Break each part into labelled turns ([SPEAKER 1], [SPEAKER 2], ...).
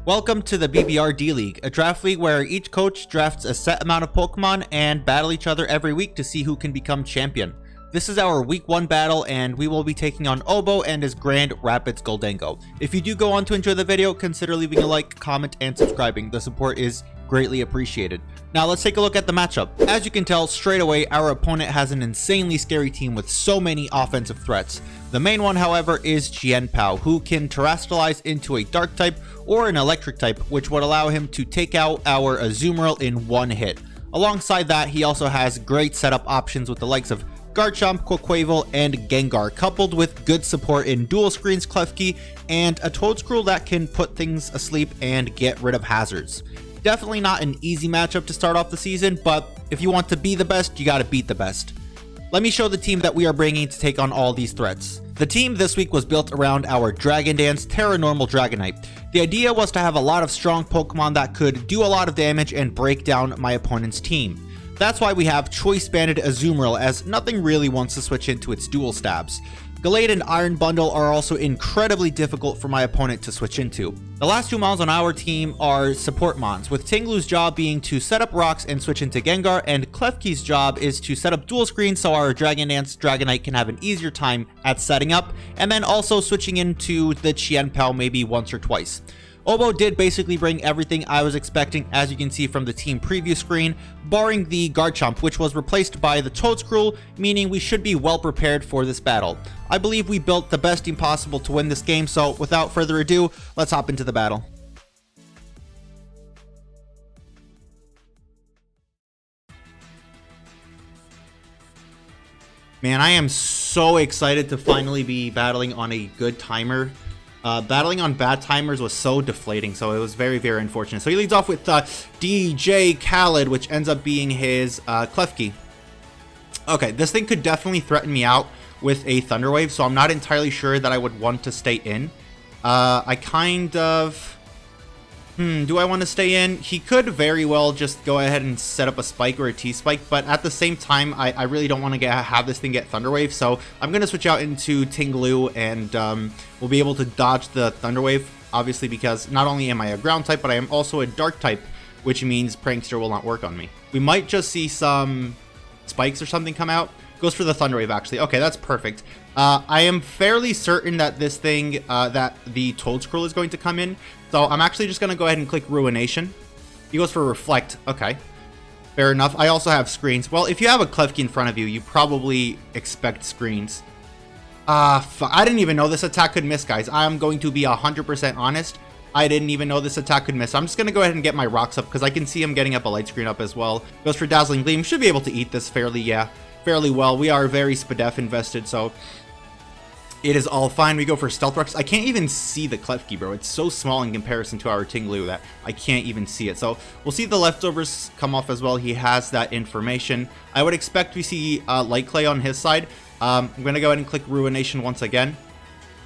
[SPEAKER 1] Welcome to the BBR D-League, a draft league where each coach drafts a set amount of Pokemon and battle each other every week to see who can become champion. This is our week 1 battle and we will be taking on Obo and his Grand Rapids Goldengo. If you do go on to enjoy the video, consider leaving a like, comment, and subscribing. The support is greatly appreciated. Now let's take a look at the matchup. As you can tell straight away, our opponent has an insanely scary team with so many offensive threats. The main one, however, is Chien Pao, who can terrestrialize into a dark type or an electric type, which would allow him to take out our Azumarill in one hit. Alongside that, he also has great setup options with the likes of Garchomp, Quaquaval, and Gengar, coupled with good support in dual screens Klefki and a Toedscruel that can put things asleep and get rid of hazards. Definitely not an easy matchup to start off the season, but if you want to be the best, you gotta beat the best. Let me show the team that we are bringing to take on all these threats. The team this week was built around our Dragon Dance Terra Normal Dragonite. The idea was to have a lot of strong Pokemon that could do a lot of damage and break down my opponent's team. That's why we have Choice Banded Azumarill, as nothing really wants to switch into its dual stabs. Gallade and Iron Bundle are also incredibly difficult for my opponent to switch into. The last two mons on our team are support mons, with Tinglu's job being to set up rocks and switch into Gengar, and Klefki's job is to set up dual screens so our Dragon Dance Dragonite can have an easier time at setting up, and then also switching into the Chien Pao maybe once or twice. Obo did basically bring everything I was expecting, as you can see from the team preview screen, barring the Garchomp, which was replaced by the Toedscruel, meaning we should be well prepared for this battle. I believe we built the best team possible to win this game, so without further ado, let's hop into the battle. Man, I am so excited to finally be battling on a good timer. Battling on bad timers was so deflating, so it was very, very unfortunate. So he leads off with DJ Khaled, which ends up being his Klefki. Okay, this thing could definitely threaten me out with a Thunder Wave, so I'm not entirely sure that I would want to stay in. I kind of... do I want to stay in? He could very well just go ahead and set up a Spike or a T-Spike, but at the same time, I really don't want to have this thing get Thunder Wave, so I'm going to switch out into Tinglu, and we'll be able to dodge the Thunder Wave, obviously, because not only am I a ground type, but I am also a dark type, which means Prankster will not work on me. We might just see some Spikes or something come out. Goes for the Thunder Wave, actually. Okay, that's perfect. I am fairly certain that this thing, that the Toedscruel is going to come in. So I'm actually just going to go ahead and click Ruination. He goes for Reflect. Okay. Fair enough. I also have screens. Well, if you have a Klefki in front of you, you probably expect screens. I didn't even know this attack could miss, guys. I'm going to be 100% honest. I didn't even know this attack could miss. I'm just going to go ahead and get my rocks up because I can see him getting up a light screen up as well. Goes for Dazzling Gleam. Should be able to eat this fairly well. We are very Spadef invested, so it is all fine. We go for Stealth Rocks. I can't even see the Klefki, bro. It's so small in comparison to our Tinglu that I can't even see it. So we'll see the leftovers come off as well. He has that information. I would expect we see Light Clay on his side. I'm going to go ahead and click Ruination once again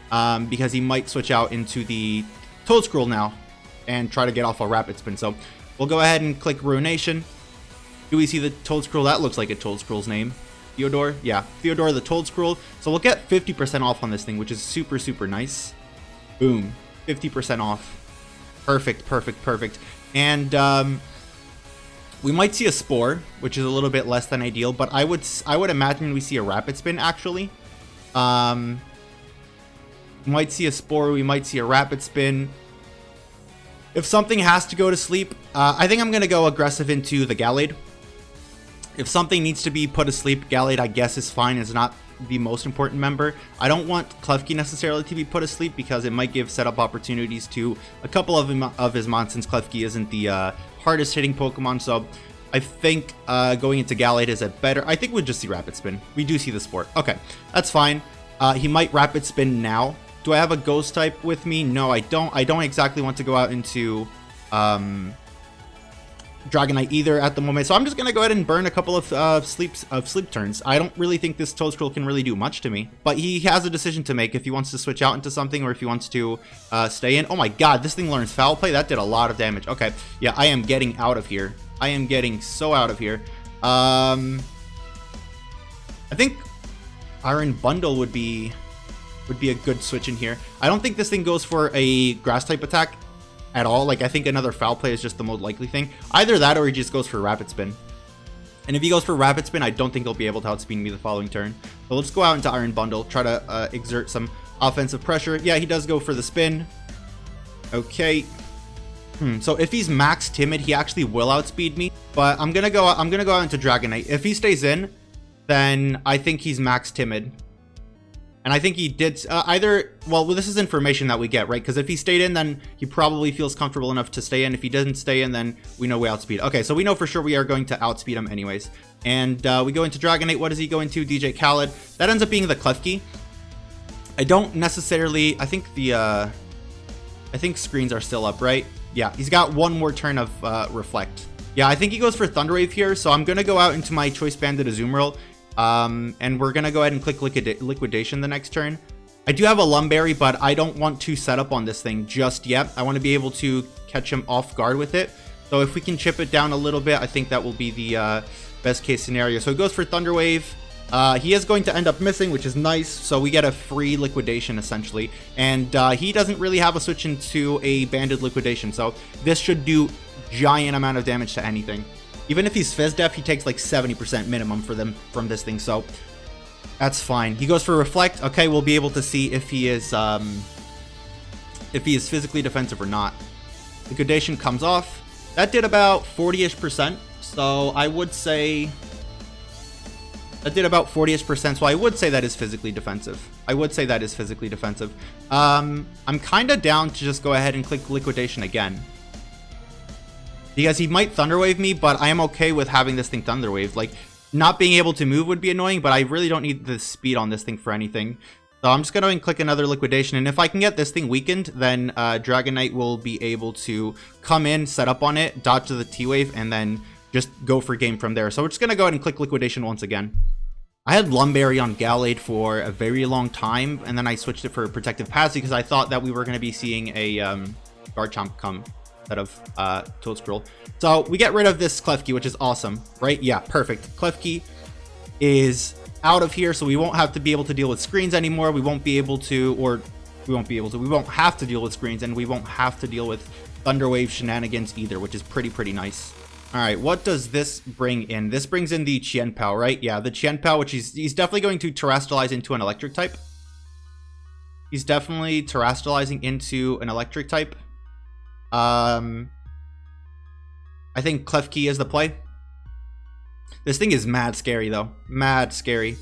[SPEAKER 1] because he might switch out into the Toedscruel now and try to get off a Rapid Spin. So we'll go ahead and click Ruination. Do we see the Toedscruel? That looks like a Toedscruel's name. Theodore? Yeah, Theodore the Toedscruel. So we'll get 50% off on this thing, which is super, super nice. Boom. 50% off. Perfect, perfect, perfect. And we might see a Spore, which is a little bit less than ideal, but I would imagine we see a Rapid Spin, actually. We might see a Spore, we might see a Rapid Spin. If something has to go to sleep, I think I'm going to go aggressive into the Gallade. If something needs to be put asleep, Gallade, I guess, is fine. It's not the most important member. I don't want Klefki necessarily to be put asleep because it might give setup opportunities to a couple of his mons, since Klefki isn't the hardest hitting Pokemon. So I think going into Gallade is a better... I think we'll just see Rapid Spin. We do see the Sport. Okay, that's fine. He might Rapid Spin now. Do I have a Ghost type with me? No, I don't. I don't exactly want to go out into... Dragonite either at the moment, so I'm just gonna go ahead and burn a couple of sleep turns. I don't really think this Toedscruel can really do much to me, but he has a decision to make if he wants to switch out into something or if he wants to stay in. Oh my god, this thing learns Foul Play. That did a lot of damage. Okay, yeah, I am getting out of here. I am getting so out of here. I think Iron Bundle would be a good switch in here. I don't think this thing goes for a Grass type attack. at all. Like, I think another foul play is just the most likely thing. Either that or he just goes for rapid spin. And if he goes for rapid spin, I don't think he'll be able to outspeed me the following turn. So let's go out into Iron Bundle, try to exert some offensive pressure. Yeah, he does go for the spin. Okay. So if he's max timid, he actually will outspeed me. But I'm gonna go out into Dragonite. If he stays in, then I think he's max timid. And I think he did well, this is information that we get, right? Because if he stayed in, then he probably feels comfortable enough to stay in. If he doesn't stay in, then we know we outspeed. Okay, so we know for sure we are going to outspeed him anyways. And we go into Dragonite. What does he go into? DJ Khaled. That ends up being the Klefki. I don't necessarily, I think screens are still up, right? Yeah, he's got one more turn of Reflect. Yeah, I think he goes for Thunder Wave here. So I'm going to go out into my Choice Banded Azumarill. And we're gonna go ahead and click Liquidation the next turn. I do have a Lumberry, but I don't want to set up on this thing just yet. I want to be able to catch him off guard with it. So if we can chip it down a little bit, I think that will be the best case scenario. So he goes for Thunder Wave. He is going to end up missing, which is nice. So we get a free Liquidation essentially. And he doesn't really have a switch into a Banded Liquidation. So this should do giant amount of damage to anything. Even if he's Fizz Def, he takes like 70% minimum for them from this thing, so that's fine. He goes for Reflect. Okay, we'll be able to see if he is physically defensive or not. Liquidation comes off. That did about 40-ish%, so I would say that did about 40-ish%, so I would say that is physically defensive. I'm kind of down to just go ahead and click Liquidation again. Because he might Thunder Wave me, but I am okay with having this thing Thunder Wave. Like, not being able to move would be annoying, but I really don't need the speed on this thing for anything. So I'm just going to click another Liquidation, and if I can get this thing weakened, then Dragonite will be able to come in, set up on it, dodge to the T-Wave, and then just go for game from there. So we're just going to go ahead and click Liquidation once again. I had Lumberry on Gallade for a very long time, and then I switched it for Protective Pass because I thought that we were going to be seeing a Garchomp come of Toedscroll. So we get rid of this Klefki, which is awesome, right? Yeah, perfect. Klefki is out of here, so we won't have to be able to deal with screens anymore. We won't have to deal with screens, and we won't have to deal with Thunder Wave shenanigans either, which is pretty nice. All right, what does this bring in? This brings in the Chien Pao, right? Yeah, the Chien Pao, which he's definitely going to Terrestrialize into an electric type. He's definitely Terrestrializing into an electric type. I think Klefki is the play. This thing is mad scary though. Mad scary.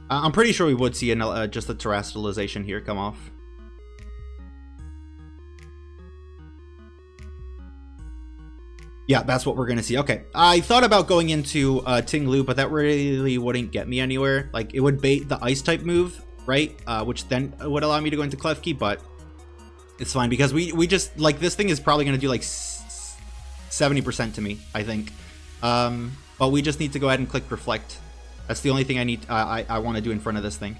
[SPEAKER 1] I'm pretty sure we would see just a Terrestrialization here come off. Yeah, that's what we're gonna see. Okay, I thought about going into Ting-Lu, but that really wouldn't get me anywhere. Like, it would bait the Ice type move, right? Which then would allow me to go into Klefki, but it's fine because we just, like, this thing is probably going to do like 70% to me, I think. But we just need to go ahead and click Reflect. That's the only thing I want to do in front of this thing.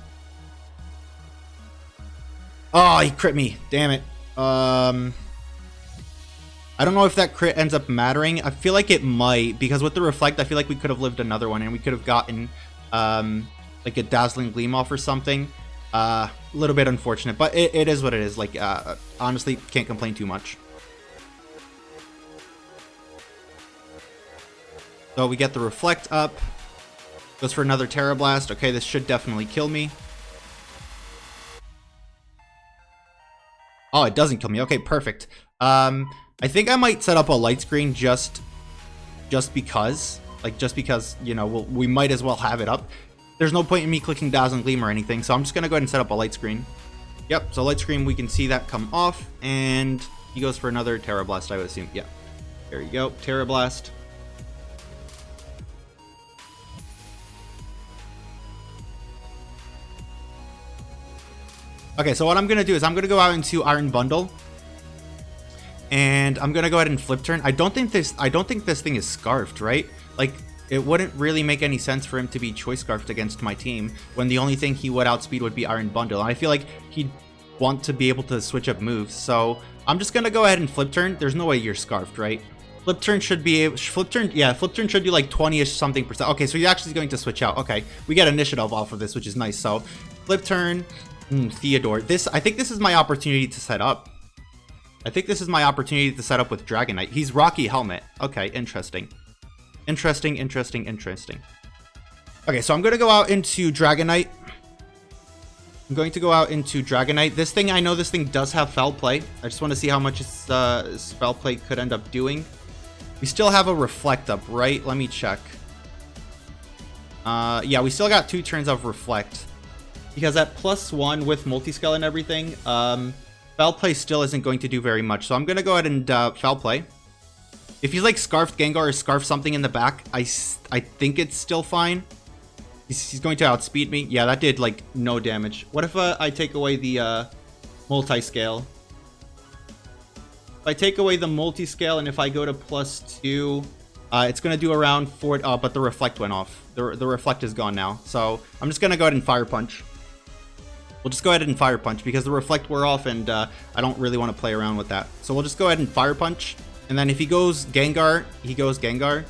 [SPEAKER 1] Oh, he crit me. Damn it. I don't know if that crit ends up mattering. I feel like it might, because with the Reflect, I feel like we could have lived another one and we could have gotten like a Dazzling Gleam off or something. A little bit unfortunate, but it is what it is. Like, honestly, can't complain too much. So we get the Reflect up. Goes for another Terra Blast. Okay, this should definitely kill me. Oh, it doesn't kill me. Okay, perfect. I think I might set up a light screen just because. Like, just because, you know, we might as well have it up. There's no point in me clicking Dazzling Gleam or anything, so I'm just going to go ahead and set up a light screen. Yep, so light screen, we can see that come off, and he goes for another Terra Blast, I would assume. Yeah, there you go, Terra Blast. Okay, so what I'm going to do is I'm going to go out into Iron Bundle, and I'm going to go ahead and Flip Turn. I don't think this thing is Scarfed, right? Like, it wouldn't really make any sense for him to be Choice Scarfed against my team when the only thing he would outspeed would be Iron Bundle. And I feel like he'd want to be able to switch up moves. So I'm just going to go ahead and Flip Turn. There's no way you're Scarfed, right? Flip Turn should be able... Flip Turn should do like 20-ish something %. Okay, so he's actually going to switch out. Okay, we get Initiative off of this, which is nice. So Flip Turn, Theodore. I think this is my opportunity to set up. I think this is my opportunity to set up with Dragonite. He's Rocky Helmet. Okay, interesting. Interesting. Okay, so I'm going to go out into Dragonite. This thing, I know this thing does have Foul Play. I just want to see how much its Foul Play could end up doing. We still have a Reflect up, right? Let me check. Yeah, we still got 2 turns of Reflect. Because at +1 with Multiscale and everything, Foul Play still isn't going to do very much. So I'm going to go ahead and Foul Play. If he's like Scarfed Gengar or Scarf something in the back, I think it's still fine. He's going to outspeed me. Yeah, that did like no damage. What if I take away the Multiscale? If I take away the Multiscale and if I go to +2, it's going to do around 4. But the Reflect went off. The Reflect is gone now. So I'm just going to go ahead and Fire Punch. We'll just go ahead and Fire Punch because the Reflect wore off and I don't really want to play around with that. So we'll just go ahead and Fire Punch. And then if he goes Gengar, he goes Gengar.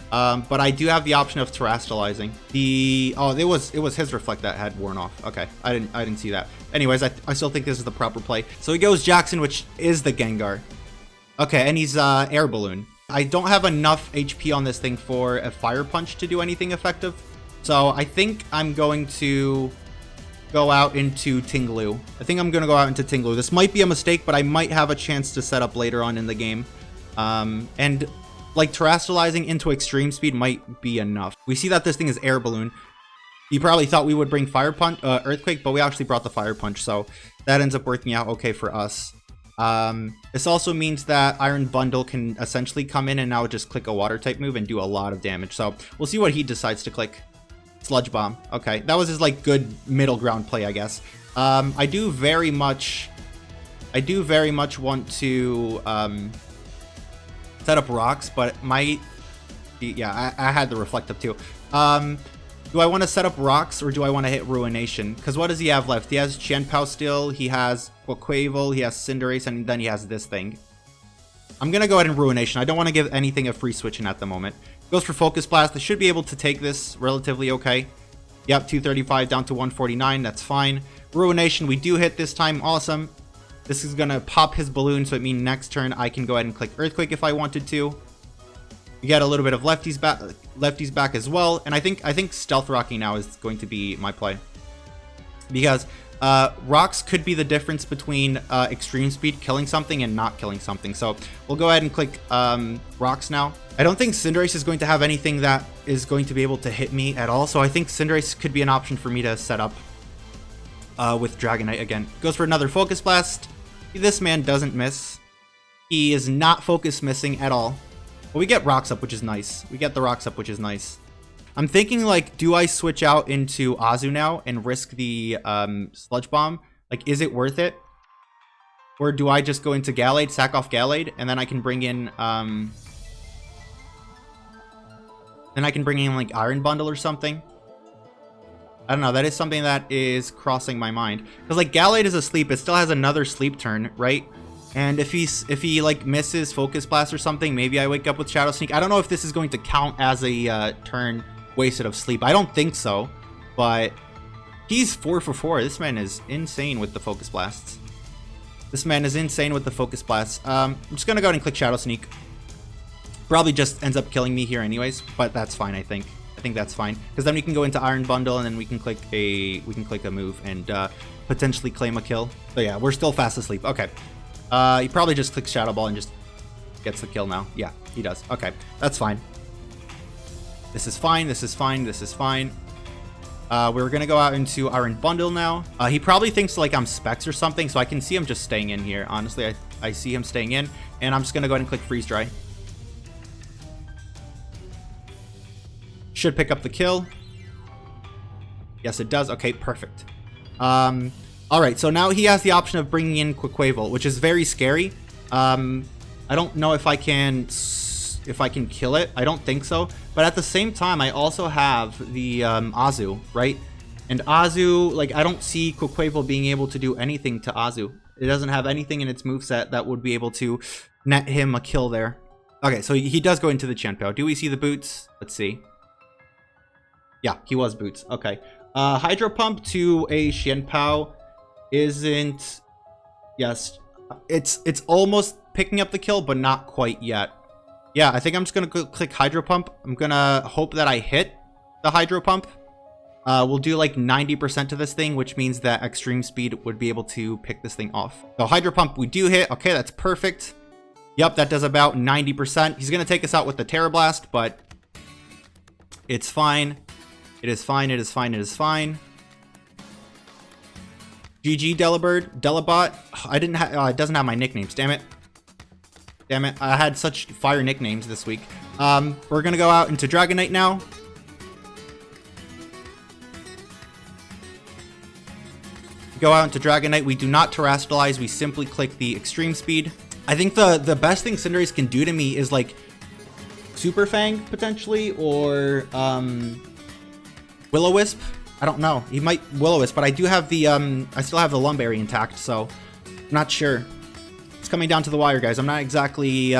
[SPEAKER 1] But I do have the option of terastallizing. It was his Reflect that had worn off. Okay, I didn't see that. Anyways, I still think this is the proper play. So he goes Jackson, which is the Gengar. Okay, and he's Air Balloon. I don't have enough HP on this thing for a Fire Punch to do anything effective. So I think I'm going to go out into Tinglu. This might be a mistake, but I might have a chance to set up later on in the game. And like terastallizing into extreme speed might be enough. We see that this thing is Air Balloon. You probably thought we would bring Fire Punch, Earthquake, but we actually brought the Fire Punch, so that ends up working out okay for us. This also means that Iron Bundle can essentially come in and now just click a Water type move and do a lot of damage. So we'll see what he decides to click. Sludge Bomb. Okay, that was his like good middle ground play, I guess. I do very much want to set up Rocks, but it might be, yeah, I had the Reflect up too. Do I want to set up Rocks or do I want to hit Ruination? Because what does he have left? He has Chien Pao still, he has Quaquaval, he has Cinderace, and then he has this thing. I'm going to go ahead and Ruination. I don't want to give anything a free switch in at the moment. Goes for Focus Blast. I should be able to take this relatively okay. Yep, 235 down to 149. That's fine. Ruination, we do hit this time. Awesome. This is going to pop his balloon, so it means next turn I can go ahead and click Earthquake if I wanted to. We get a little bit of lefties back as well. And I think Stealth Rocking now is going to be my play. Because Rocks could be the difference between extreme speed killing something and not killing something. So we'll go ahead and click Rocks now. I don't think Cinderace is going to have anything that is going to be able to hit me at all. So I think Cinderace could be an option for me to set up with Dragonite again. Goes for another Focus Blast. This man doesn't miss. He is not focus missing at all. But we get Rocks up, which is nice. I'm thinking, like, do I switch out into Azu now and risk the Sludge Bomb? Like, is it worth it? Or do I just go into Gallade, sack off Gallade, and then I can bring in, like, Iron Bundle or something? I don't know. That is something that is crossing my mind. Because, like, Gallade is asleep. It still has another sleep turn, right? And if he like misses Focus Blast or something, maybe I wake up with Shadow Sneak. I don't know if this is going to count as a turn wasted of sleep. I don't think so, but he's 4 for 4. This man is insane with the Focus Blasts. I'm just gonna go ahead and click Shadow Sneak. Probably just ends up killing me here anyways, but that's fine. I think that's fine because then we can go into Iron Bundle and then we can click a move and potentially claim a kill. So yeah, we're still fast asleep. Okay. He probably just clicks Shadow Ball and just gets the kill now. Yeah, he does. Okay, that's fine. This is fine. We're gonna go out into Iron Bundle now. He probably thinks like I'm Specs or something, so I can see him just staying in here. Honestly, I see him staying in, and I'm just gonna go ahead and click Freeze Dry. Should pick up the kill. Yes, it does. Okay, perfect. All right, so now he has the option of bringing in Quaquaval, which is very scary. I don't know if I can kill it. I don't think so. But at the same time, I also have the Azu, right? And Azu, like, I don't see Quaquaval being able to do anything to Azu. It doesn't have anything in its moveset that would be able to net him a kill there. Okay, so he does go into the Chien Pao. Do we see the boots? Let's see. Yeah, he was boots. Okay. Hydro Pump to a Chien Pao isn't... Yes, It's almost picking up the kill, but not quite yet. Yeah, I think I'm just gonna click Hydro Pump. I'm gonna hope that I hit the Hydro Pump. We'll do like 90% to this thing, which means that Extreme Speed would be able to pick this thing off. So Hydro Pump, we do hit. Okay, that's perfect. Yep, that does about 90%. He's gonna take us out with the Terra Blast, but it's fine. It is fine. It is fine. It is fine. GG Delibird, Delibot. I didn't have. It doesn't have my nicknames. Damn it. Damn it. I had such fire nicknames this week. We're gonna go out into Dragonite now. Go out into Dragonite. We do not Terastallize. We simply click the Extreme Speed. I think the best thing Cinderace can do to me is like Super Fang potentially, or Will-O-Wisp. I don't know. He might Will-O-Wisp, but I do have the I still have the Lumberry intact, so I'm not sure. It's coming down to the wire, guys. I'm not exactly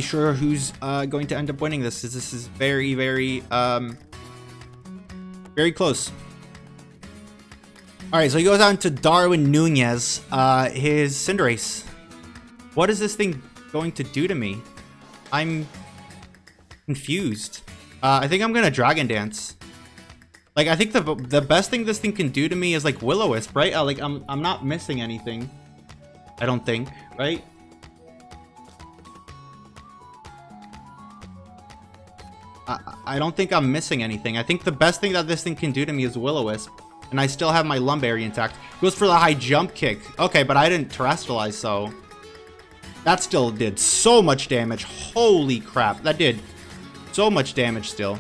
[SPEAKER 1] sure who's going to end up winning this. This is very, very close. All right, so he goes out into Darwin Nunez, his Cinderace. What is this thing going to do to me? I'm confused. I think I'm gonna Dragon Dance. Like, I think the best thing this thing can do to me is like Will-O-Wisp, right? Like I'm not missing anything. I don't think, right? I don't think I'm missing anything. I think the best thing that this thing can do to me is Will-O-Wisp. And I still have my Lumberry intact. Goes for the high jump kick. Okay, but I didn't Terastallize, so that still did so much damage. Holy crap, that did so much damage still.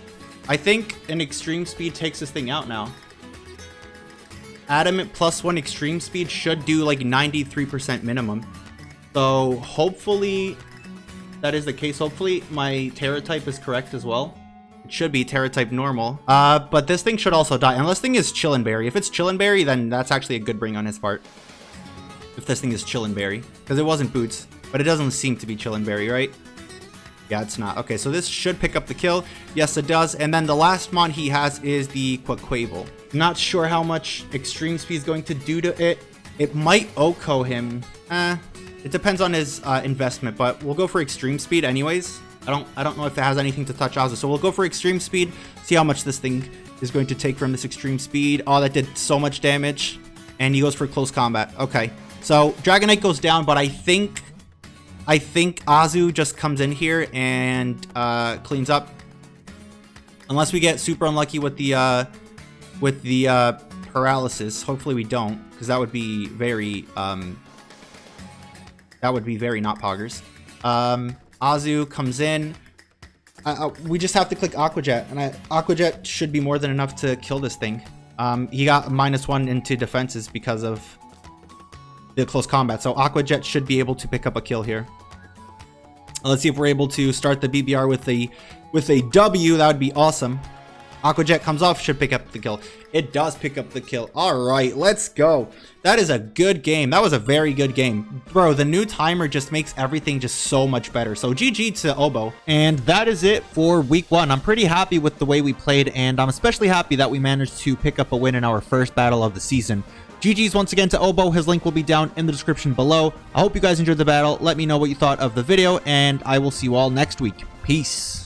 [SPEAKER 1] I think an Extreme Speed takes this thing out now. Adamant +1 Extreme Speed should do like 93% minimum. So hopefully that is the case. Hopefully my Terra type is correct as well. It should be Terra type normal. But this thing should also die. And this thing is Chillin' Berry. If it's Chillin' Berry, then that's actually a good bring on his part. If this thing is Chillin' Berry. Because it wasn't Boots. But it doesn't seem to be Chillin' Berry, right? Yeah, it's not. Okay, so this should pick up the kill. Yes, it does. And then the last mon he has is the Quaquaval. Not sure how much Extreme Speed is going to do to it. It might OHKO him. It depends on his investment, but we'll go for Extreme Speed anyways. I don't know if it has anything to touch Ozzy, so we'll go for Extreme Speed. See how much this thing is going to take from this Extreme Speed. Oh, that did so much damage. And he goes for Close Combat. Okay, so Dragonite goes down, but I think Azu just comes in here and cleans up. Unless we get super unlucky with the paralysis. Hopefully we don't, because that would be very not poggers. Azu comes in. We just have to click Aqua Jet, and Aqua Jet should be more than enough to kill this thing. He got -1 into defenses because of the close combat, so Aqua Jet should be able to pick up a kill here. Let's see if we're able to start the BBR with a W. That would be awesome. Aqua Jet comes off, should pick up the kill. It does pick up the kill. All right, let's go. That is a good game. That was a very good game. Bro, the new timer just makes everything just so much better. So GG to Obo. And that is it for week 1. I'm pretty happy with the way we played, and I'm especially happy that we managed to pick up a win in our first battle of the season. GG's once again to Obo. His link will be down in the description below. I hope you guys enjoyed the battle. Let me know what you thought of the video, and I will see you all next week. Peace.